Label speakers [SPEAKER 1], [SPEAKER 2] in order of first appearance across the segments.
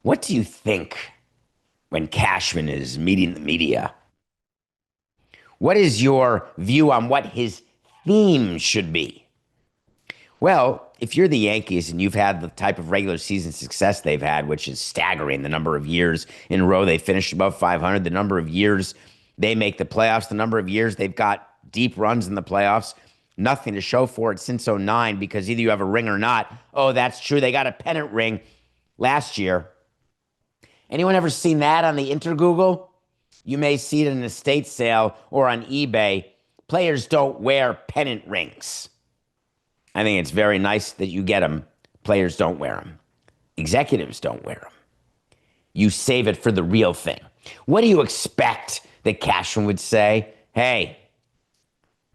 [SPEAKER 1] What do you think when Cashman is meeting the media? What is your view on what his theme should be? Well, if you're the Yankees and you've had the type of regular season success they've had, which is staggering, the number of years in a row they finished above 500, the number of years they make the playoffs, the number of years they've got deep runs in the playoffs, nothing to show for it since '09 because either you have a ring or not. Oh, that's true. They got a pennant ring last year. Anyone ever seen that on the Intergoogle? You may see it in an estate sale or on eBay. Players don't wear pennant rings. I think it's very nice that you get them. Players don't wear them. Executives don't wear them. You save it for the real thing. What do you expect that Cashman would say? Hey,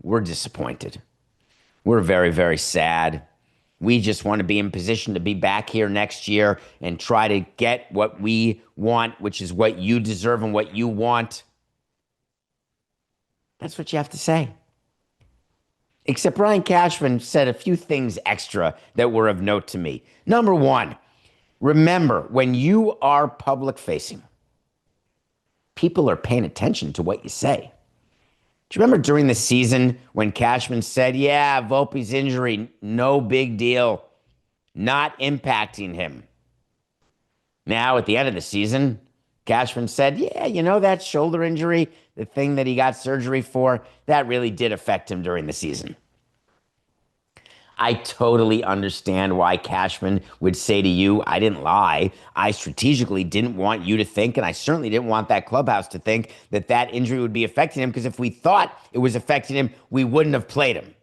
[SPEAKER 1] we're disappointed. We're very, very sad. We just want to be in position to be back here next year and try to get what we want, which is what you deserve and what you want. That's what you have to say. Except Brian Cashman said a few things extra that were of note to me. Number one, remember, when you are public facing, people are paying attention to what you say. Do you remember during the season when Cashman said, yeah, Volpe's injury, no big deal, not impacting him? Now, at the end of the season, Cashman said, yeah, that shoulder injury, the thing that he got surgery for, that really did affect him during the season. I totally understand why Cashman would say to you, I didn't lie. I strategically didn't want you to think, and I certainly didn't want that clubhouse to think that that injury would be affecting him, because if we thought it was affecting him, we wouldn't have played him.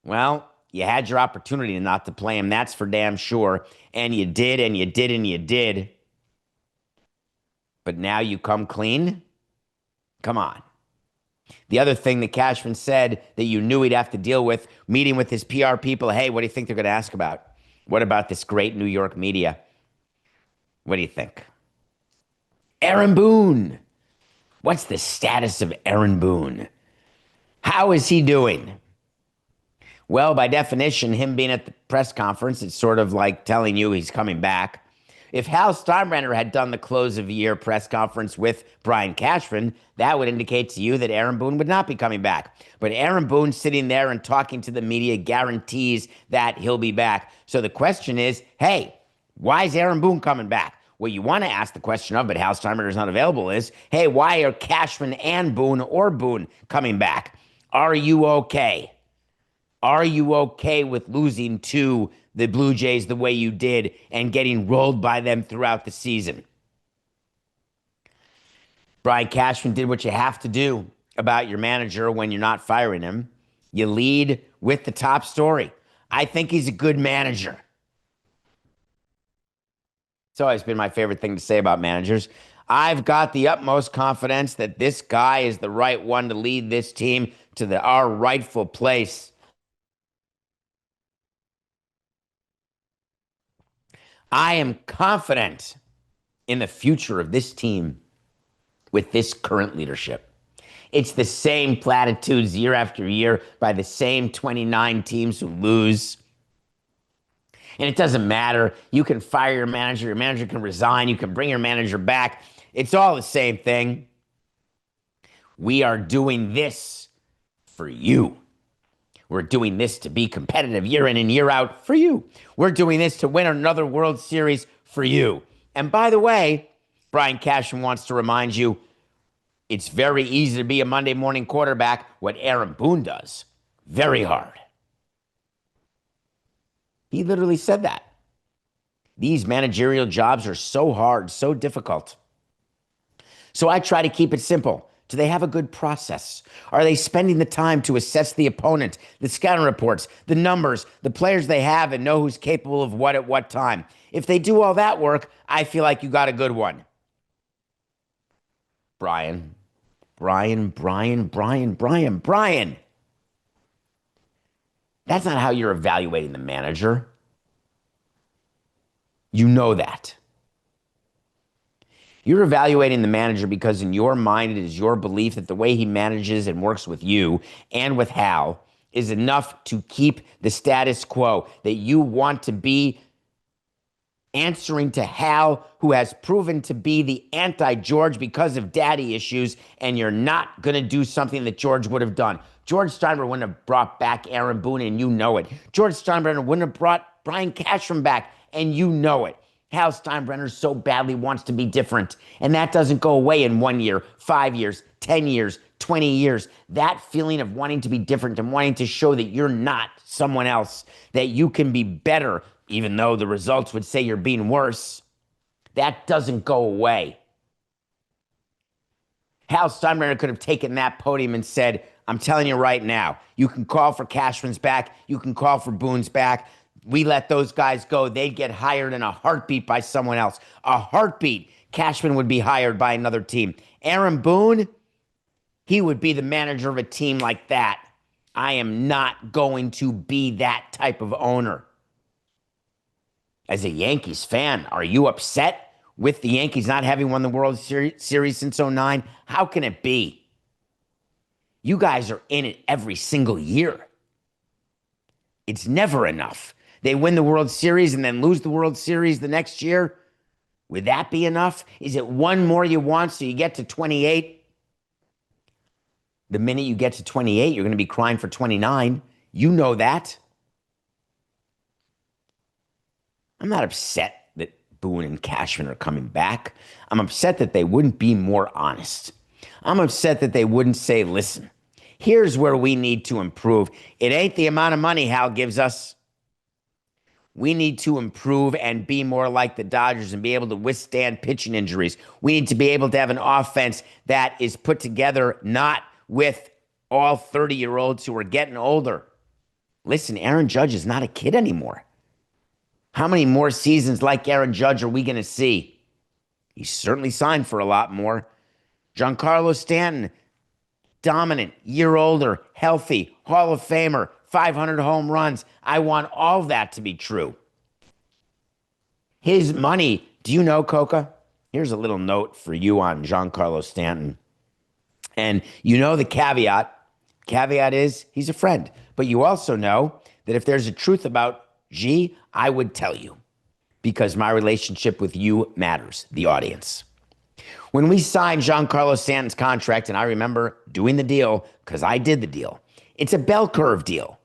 [SPEAKER 1] Well, you had your opportunity not to play him, that's for damn sure. And you did, and you did, and you did. But now you come clean? Come on. The other thing that Cashman said that you knew he'd have to deal with, meeting with his PR people, hey, what do you think they're going to ask about? What about this great New York media? What do you think? Aaron Boone. What's the status of Aaron Boone? How is he doing? Well, by definition, him being at the press conference, it's sort of like telling you he's coming back. If Hal Steinbrenner had done the close of year press conference with Brian Cashman, that would indicate to you that Aaron Boone would not be coming back. But Aaron Boone sitting there and talking to the media guarantees that he'll be back. So the question is, hey, why is Aaron Boone coming back? What you want to ask the question of, but Hal Steinbrenner is not available, is, hey, why are Cashman and Boone or Boone coming back? Are you okay? Are you okay with losing to the Blue Jays the way you did and getting rolled by them throughout the season? Brian Cashman did what you have to do about your manager when you're not firing him. You lead with the top story. I think he's a good manager. It's always been my favorite thing to say about managers. I've got the utmost confidence that this guy is the right one to lead this team to our rightful place. I am confident in the future of this team with this current leadership. It's the same platitudes year after year by the same 29 teams who lose. And it doesn't matter. You can fire your manager can resign, you can bring your manager back. It's all the same thing. We are doing this for you. We're doing this to be competitive year in and year out for you. We're doing this to win another World Series for you. And by the way, Brian Cashman wants to remind you, it's very easy to be a Monday morning quarterback. What Aaron Boone does, very hard. He literally said that. These managerial jobs are so hard, so difficult. So I try to keep it simple. Do they have a good process? Are they spending the time to assess the opponent, the scouting reports, the numbers, the players they have, and know who's capable of what at what time? If they do all that work, I feel like you got a good one. Brian. That's not how you're evaluating the manager. You know that. You're evaluating the manager because in your mind, it is your belief that the way he manages and works with you and with Hal is enough to keep the status quo, that you want to be answering to Hal, who has proven to be the anti-George because of daddy issues, and you're not going to do something that George would have done. George Steinbrenner wouldn't have brought back Aaron Boone, and you know it. George Steinbrenner wouldn't have brought Brian Cashman back, and you know it. Hal Steinbrenner so badly wants to be different, and that doesn't go away in 1 year, 5 years, 10 years, 20 years. That feeling of wanting to be different and wanting to show that you're not someone else, that you can be better, even though the results would say you're being worse, that doesn't go away. Hal Steinbrenner could have taken that podium and said, I'm telling you right now, you can call for Cashman's back, you can call for Boone's back. We let those guys go, they'd get hired in a heartbeat by someone else. A heartbeat. Cashman would be hired by another team. Aaron Boone, he would be the manager of a team like that. I am not going to be that type of owner. As a Yankees fan, are you upset with the Yankees not having won the World Series since 2009? How can it be? You guys are in it every single year. It's never enough. They win the World Series and then lose the World Series the next year. Would that be enough? Is it one more you want so you get to 28? The minute you get to 28, you're going to be crying for 29. You know that. I'm not upset that Boone and Cashman are coming back. I'm upset that they wouldn't be more honest. I'm upset that they wouldn't say, listen, here's where we need to improve. It ain't the amount of money Hal gives us. We need to improve and be more like the Dodgers and be able to withstand pitching injuries. We need to be able to have an offense that is put together not with all 30-year-olds who are getting older. Listen, Aaron Judge is not a kid anymore. How many more seasons like Aaron Judge are we going to see? He's certainly signed for a lot more. Giancarlo Stanton, dominant, year older, healthy, Hall of Famer, 500 home runs. I want all that to be true. His money, do you know, Coca? Here's a little note for you on Giancarlo Stanton. And you know the caveat. Caveat is he's a friend. But you also know that if there's a truth about G, I would tell you. Because my relationship with you matters, the audience. When we signed Giancarlo Stanton's contract, and I remember doing the deal because I did the deal, it's a bell curve deal.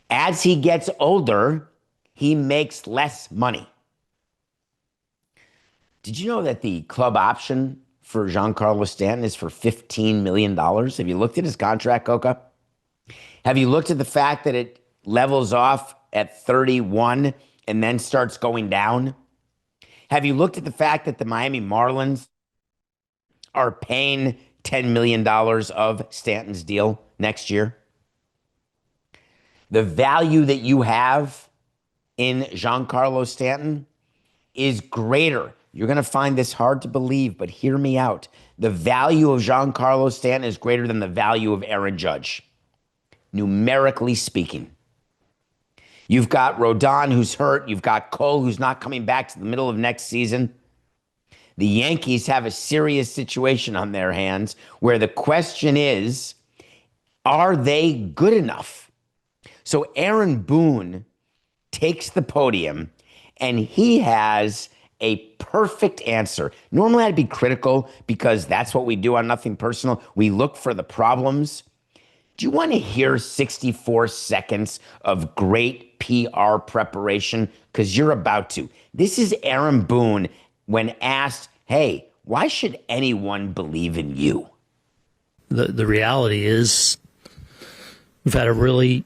[SPEAKER 1] As he gets older, he makes less money. Did you know that the club option for Giancarlo Stanton is for $15 million? Have you looked at his contract, Coca? Have you looked at the fact that it levels off at 31 and then starts going down? Have you looked at the fact that the Miami Marlins are paying $10 million of Stanton's deal next year? The value that you have in Giancarlo Stanton is greater. You're going to find this hard to believe, but hear me out. The value of Giancarlo Stanton is greater than the value of Aaron Judge, numerically speaking. You've got Rodon, who's hurt. You've got Cole, who's not coming back to the middle of next season. The Yankees have a serious situation on their hands where the question is, are they good enough? So Aaron Boone takes the podium, and he has a perfect answer. Normally, I'd be critical because that's what we do on Nothing Personal. We look for the problems. Do you want to hear 64 seconds of great PR preparation? Because you're about to. This is Aaron Boone when asked, hey, why should anyone believe in you?
[SPEAKER 2] The reality is we've had a really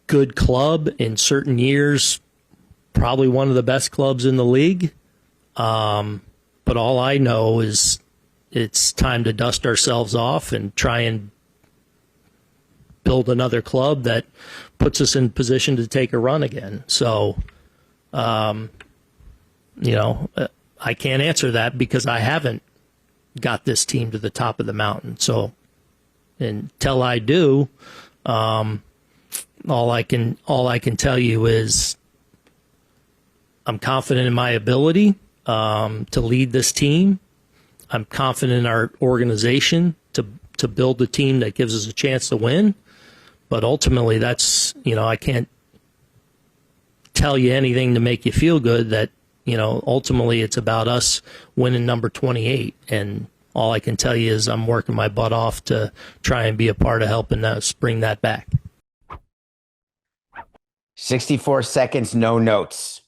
[SPEAKER 2] good club in certain years, probably one of the best clubs in the league. But all I know is it's time to dust ourselves off and try and build another club that puts us in position to take a run again. So, I can't answer that because I haven't got this team to the top of the mountain. So until I do, all I can tell you is I'm confident in my ability to lead this team. I'm confident in our organization to build a team that gives us a chance to win. But ultimately, that's, I can't tell you anything to make you feel good. That, ultimately it's about us winning number 28. And all I can tell you is I'm working my butt off to try and be a part of helping us bring that back.
[SPEAKER 1] 64 seconds, no notes.